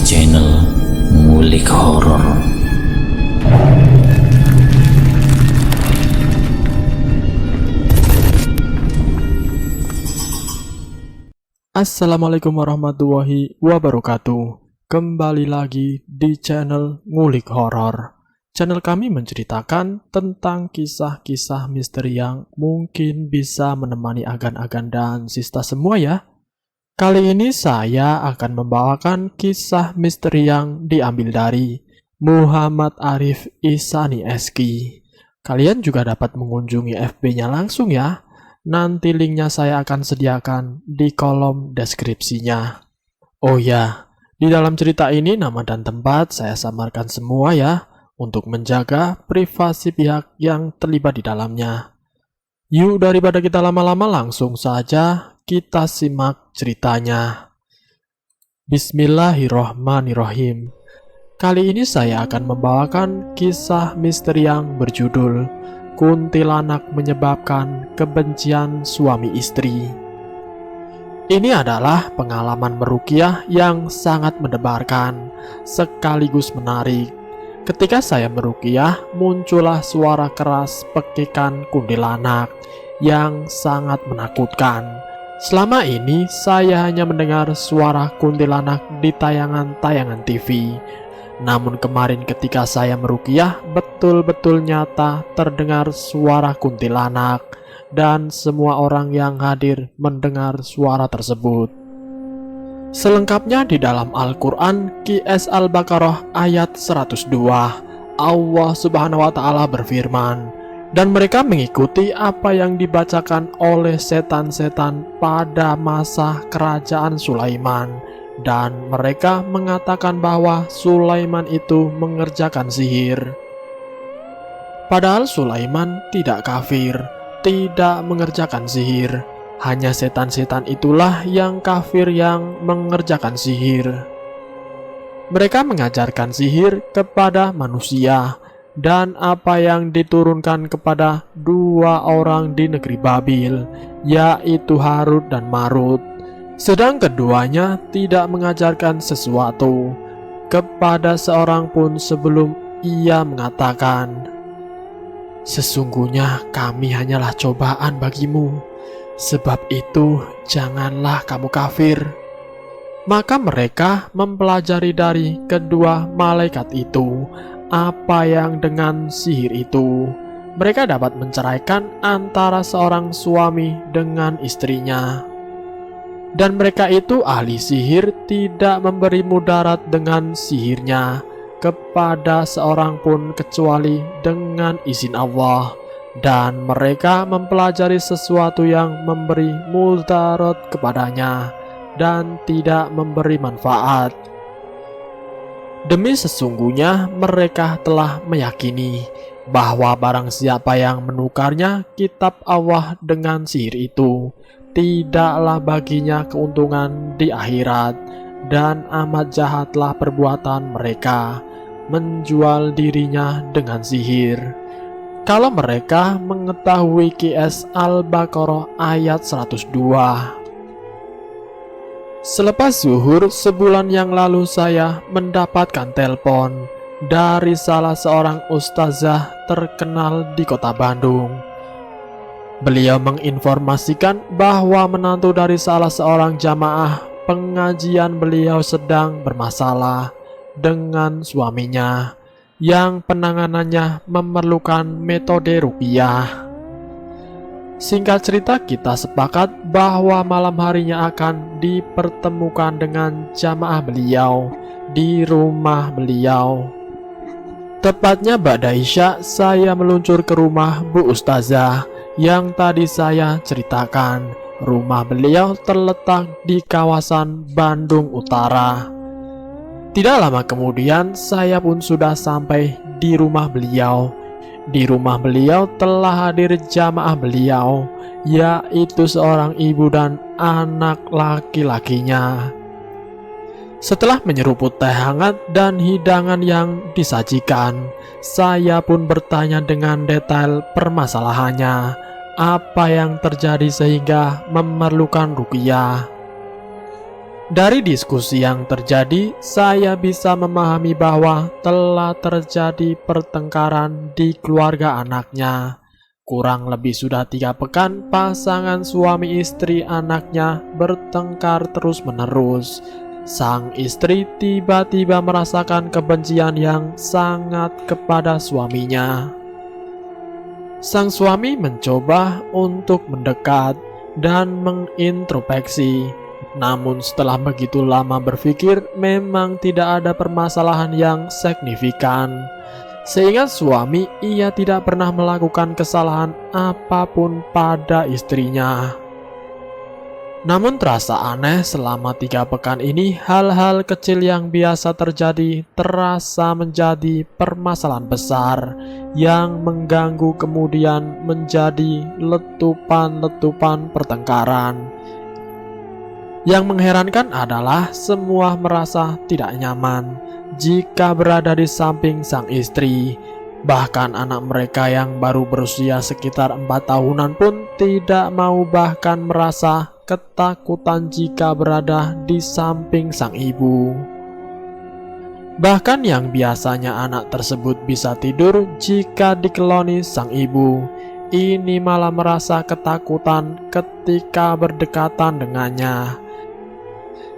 channel Ngulik Horor. Assalamualaikum warahmatullahi wabarakatuh. Kembali lagi di channel Ngulik Horor. Channel kami menceritakan tentang kisah-kisah misteri yang mungkin bisa menemani agan-agan dan sista semua ya. Kali ini saya akan membawakan kisah misteri yang diambil dari Muhammad Arif Ihsani Eski. Kalian juga dapat mengunjungi FB-nya langsung ya. Nanti linknya saya akan sediakan di kolom deskripsinya. Oh ya, di dalam cerita ini nama dan tempat saya samarkan semua ya, untuk menjaga privasi pihak yang terlibat di dalamnya. Yuk daripada kita lama-lama langsung saja kita simak ceritanya. Bismillahirrohmanirrohim. Kali ini saya akan membawakan kisah misteri yang berjudul Kuntilanak Menyebabkan Kebencian Suami Istri. Ini adalah pengalaman meruqyah yang sangat mendebarkan, sekaligus menarik. Ketika saya meruqyah, muncullah suara keras pekikan kuntilanak yang sangat menakutkan. Selama ini, saya hanya mendengar suara kuntilanak di tayangan-tayangan TV. Namun kemarin ketika saya meruqyah, betul-betul nyata terdengar suara kuntilanak dan semua orang yang hadir mendengar suara tersebut. Selengkapnya di dalam Al-Quran QS Al-Baqarah ayat 102, Allah Subhanahu wa Ta'ala berfirman, dan mereka mengikuti apa yang dibacakan oleh setan-setan pada masa kerajaan Sulaiman. Dan mereka mengatakan bahwa Sulaiman itu mengerjakan sihir. Padahal Sulaiman tidak kafir, tidak mengerjakan sihir. Hanya setan-setan itulah yang kafir yang mengerjakan sihir. Mereka mengajarkan sihir kepada manusia, dan apa yang diturunkan kepada dua orang di negeri Babil, yaitu Harut dan Marut. Sedang keduanya tidak mengajarkan sesuatu kepada seorang pun sebelum ia mengatakan, sesungguhnya kami hanyalah cobaan bagimu, sebab itu janganlah kamu kafir. Maka mereka mempelajari dari kedua malaikat itu apa yang dengan sihir itu. Mereka dapat menceraikan antara seorang suami dengan istrinya. Dan mereka itu ahli sihir tidak memberi mudarat dengan sihirnya kepada seorang pun kecuali dengan izin Allah. Dan mereka mempelajari sesuatu yang memberi mudarat kepadanya dan tidak memberi manfaat. Demi sesungguhnya mereka telah meyakini bahwa barang siapa yang menukarnya kitab Allah dengan sihir itu, tidaklah baginya keuntungan di akhirat, dan amat jahatlah perbuatan mereka menjual dirinya dengan sihir. Kalau mereka mengetahui QS Al-Baqarah ayat 102. Selepas zuhur sebulan yang lalu saya mendapatkan telepon dari salah seorang ustazah terkenal di kota Bandung. Beliau menginformasikan bahwa menantu dari salah seorang jamaah pengajian beliau sedang bermasalah dengan suaminya yang penanganannya memerlukan metode ruqyah. Singkat cerita, kita sepakat bahwa malam harinya akan dipertemukan dengan jamaah beliau di rumah beliau. Tepatnya ba'da Isya, saya meluncur ke rumah Bu Ustazah yang tadi saya ceritakan. Rumah beliau terletak di kawasan Bandung Utara. Tidak lama kemudian saya pun sudah sampai di rumah beliau. Di rumah beliau telah hadir jamaah beliau, yaitu seorang ibu dan anak laki-lakinya. Setelah menyeruput teh hangat dan hidangan yang disajikan, saya pun bertanya dengan detail permasalahannya, apa yang terjadi sehingga memerlukan ruqyah. Dari diskusi yang terjadi, saya bisa memahami bahwa telah terjadi pertengkaran di keluarga anaknya. Kurang lebih sudah 3 pekan, pasangan suami istri anaknya bertengkar terus-menerus. Sang istri tiba-tiba merasakan kebencian yang sangat kepada suaminya. Sang suami mencoba untuk mendekat dan mengintrospeksi. Namun setelah begitu lama berpikir, memang tidak ada permasalahan yang signifikan. Seingat suami, ia tidak pernah melakukan kesalahan apapun pada istrinya. Namun terasa aneh, selama 3 pekan ini hal-hal kecil yang biasa terjadi terasa menjadi permasalahan besar yang mengganggu, kemudian menjadi letupan-letupan pertengkaran. Yang mengherankan adalah semua merasa tidak nyaman jika berada di samping sang istri. Bahkan anak mereka yang baru berusia sekitar 4 tahunan pun tidak mau, bahkan merasa ketakutan jika berada di samping sang ibu. Bahkan yang biasanya anak tersebut bisa tidur jika dikeloni sang ibu, ini malah merasa ketakutan ketika berdekatan dengannya.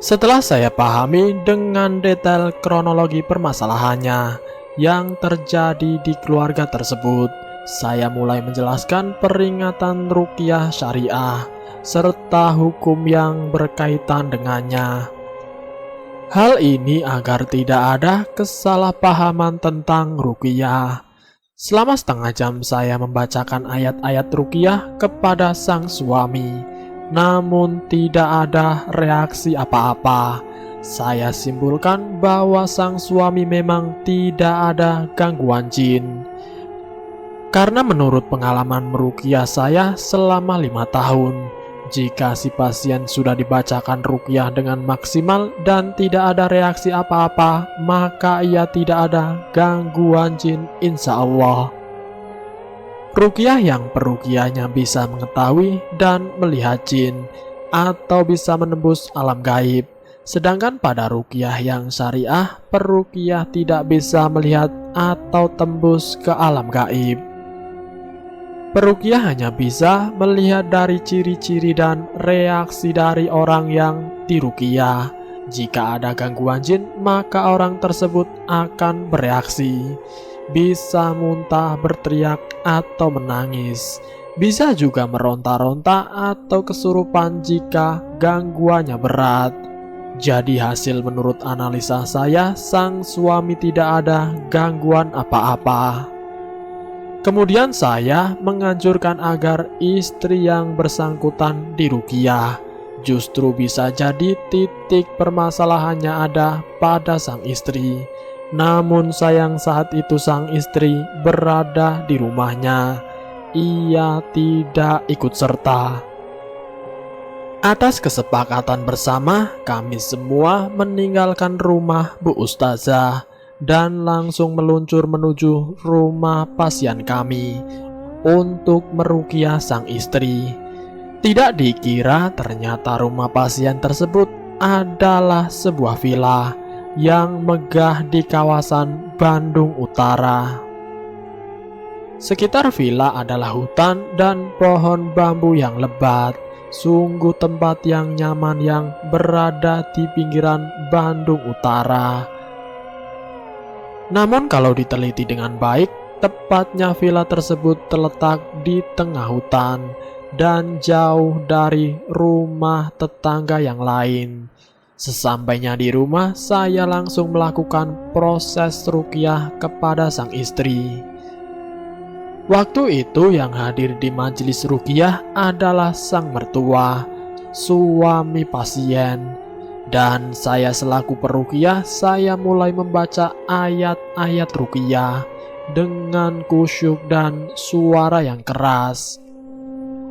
Setelah saya pahami dengan detail kronologi permasalahannya yang terjadi di keluarga tersebut, saya mulai menjelaskan peringatan ruqyah syariah serta hukum yang berkaitan dengannya. Hal ini agar tidak ada kesalahpahaman tentang ruqyah. Selama setengah jam saya membacakan ayat-ayat ruqyah kepada sang suami, namun tidak ada reaksi apa-apa. Saya simpulkan bahwa sang suami memang tidak ada gangguan jin. Karena menurut pengalaman meruqyah saya selama 5 tahun, jika si pasien sudah dibacakan ruqyah dengan maksimal dan tidak ada reaksi apa-apa, maka ia tidak ada gangguan jin, insya Allah. Ruqyah yang peruqyahnya bisa mengetahui dan melihat jin atau bisa menembus alam gaib. Sedangkan pada ruqyah yang syariah, peruqyah tidak bisa melihat atau tembus ke alam gaib. Peruqyah hanya bisa melihat dari ciri-ciri dan reaksi dari orang yang diruqyah. Jika ada gangguan jin, maka orang tersebut akan bereaksi. Bisa muntah, berteriak, atau menangis. Bisa juga meronta-ronta atau kesurupan jika gangguannya berat. Jadi hasil menurut analisa saya, sang suami tidak ada gangguan apa-apa. Kemudian saya menganjurkan agar istri yang bersangkutan diruqyah. Justru bisa jadi titik permasalahannya ada pada sang istri. Namun sayang saat itu sang istri berada di rumahnya. Ia tidak ikut serta. Atas kesepakatan bersama, kami semua meninggalkan rumah Bu Ustazah dan langsung meluncur menuju rumah pasien kami untuk meruqyah sang istri. Tidak dikira ternyata rumah pasien tersebut adalah sebuah villa yang megah di kawasan Bandung Utara. Sekitar villa adalah hutan dan pohon bambu yang lebat. Sungguh tempat yang nyaman yang berada di pinggiran Bandung Utara. Namun kalau diteliti dengan baik, tepatnya villa tersebut terletak di tengah hutan dan jauh dari rumah tetangga yang lain. Sesampainya di rumah, saya langsung melakukan proses ruqyah kepada sang istri. Waktu itu yang hadir di majelis ruqyah adalah sang mertua, suami pasien. Dan saya selaku peruqyah, saya mulai membaca ayat-ayat ruqyah dengan khusyuk dan suara yang keras.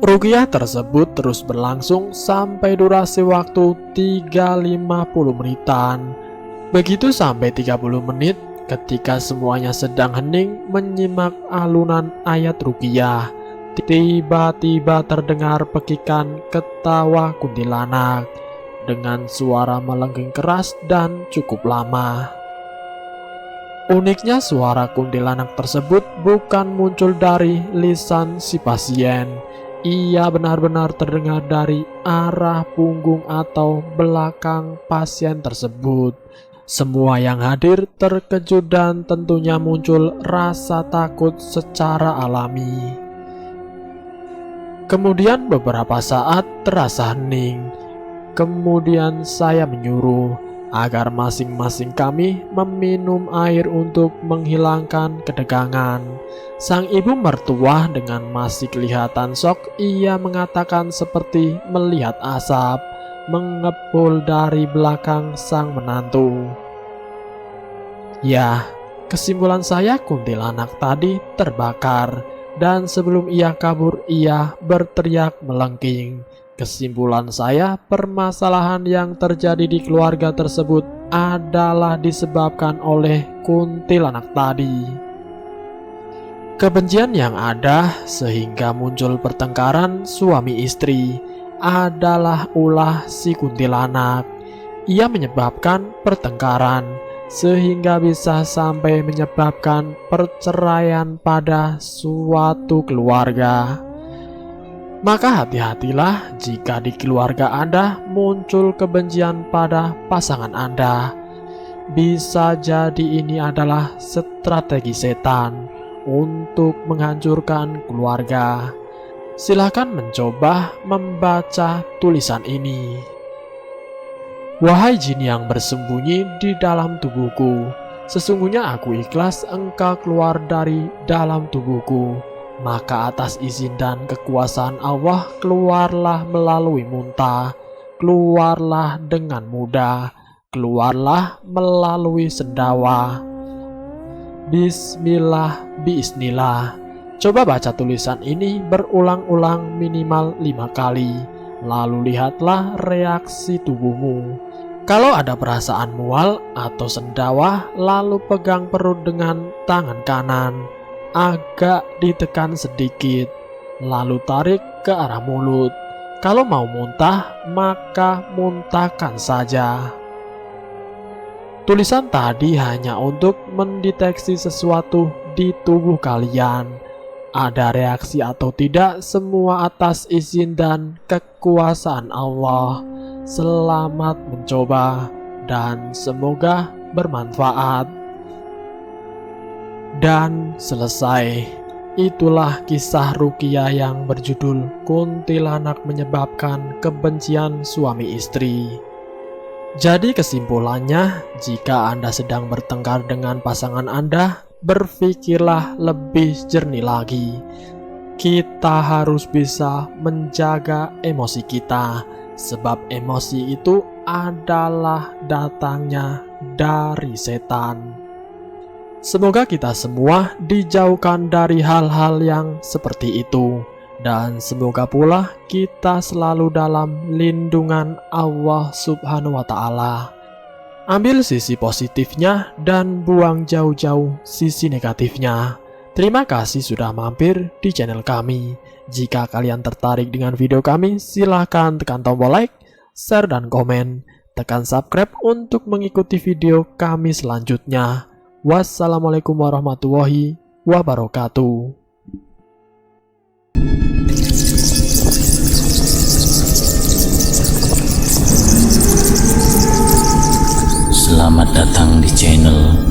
Ruqyah tersebut terus berlangsung sampai durasi waktu 3-50 menitan. Begitu sampai 30 menit, ketika semuanya sedang hening menyimak alunan ayat ruqyah, tiba-tiba terdengar pekikan ketawa kuntilanak. dengan suara melengging keras dan cukup lama. Uniknya suara kuntilanak tersebut bukan muncul dari lisan si pasien. Ia benar-benar terdengar dari arah punggung atau belakang pasien tersebut. Semua yang hadir terkejut dan tentunya muncul rasa takut secara alami. Kemudian beberapa saat terasa hening. Kemudian saya menyuruh agar masing-masing kami meminum air untuk menghilangkan ketegangan. Sang ibu mertua dengan masih kelihatan shock, ia mengatakan seperti melihat asap mengepul dari belakang sang menantu. Ya, kesimpulan saya kuntilanak tadi terbakar, dan sebelum ia kabur ia berteriak melengking. Kesimpulan saya, permasalahan yang terjadi di keluarga tersebut adalah disebabkan oleh kuntilanak tadi. Kebencian yang ada sehingga muncul pertengkaran suami istri adalah ulah si kuntilanak. Ia menyebabkan pertengkaran sehingga bisa sampai menyebabkan perceraian pada suatu keluarga. Maka hati-hatilah jika di keluarga Anda muncul kebencian pada pasangan Anda. Bisa jadi ini adalah strategi setan untuk menghancurkan keluarga. Silakan mencoba membaca tulisan ini. Wahai jin yang bersembunyi di dalam tubuhku, sesungguhnya aku ikhlas engkau keluar dari dalam tubuhku. Maka atas izin dan kekuasaan Allah, keluarlah melalui muntah, keluarlah dengan mudah, keluarlah melalui sendawa. Bismillah, bismillah. Coba baca tulisan ini berulang-ulang minimal 5 kali. Lalu lihatlah reaksi tubuhmu. Kalau ada perasaan mual atau sendawa, lalu pegang perut dengan tangan kanan. Agak ditekan sedikit, lalu tarik ke arah mulut. Kalau mau muntah, maka muntahkan saja. Tulisan tadi hanya untuk mendeteksi sesuatu di tubuh kalian. Ada reaksi atau tidak, semua atas izin dan kekuasaan Allah. Selamat mencoba dan semoga bermanfaat. Dan selesai. Itulah kisah Ruqyah yang berjudul Kuntilanak Menyebabkan Kebencian Suami Istri. Jadi kesimpulannya, jika Anda sedang bertengkar dengan pasangan Anda, berpikirlah lebih jernih lagi. Kita harus bisa menjaga emosi kita, sebab emosi itu adalah datangnya dari setan. Semoga kita semua dijauhkan dari hal-hal yang seperti itu. Dan semoga pula kita selalu dalam lindungan Allah Subhanahu wa Ta'ala. Ambil sisi positifnya dan buang jauh-jauh sisi negatifnya. Terima kasih sudah mampir di channel kami. Jika kalian tertarik dengan video kami, silahkan tekan tombol like, share, dan komen. Tekan subscribe untuk mengikuti video kami selanjutnya. Wassalamualaikum warahmatullahi wabarakatuh. Selamat datang di channel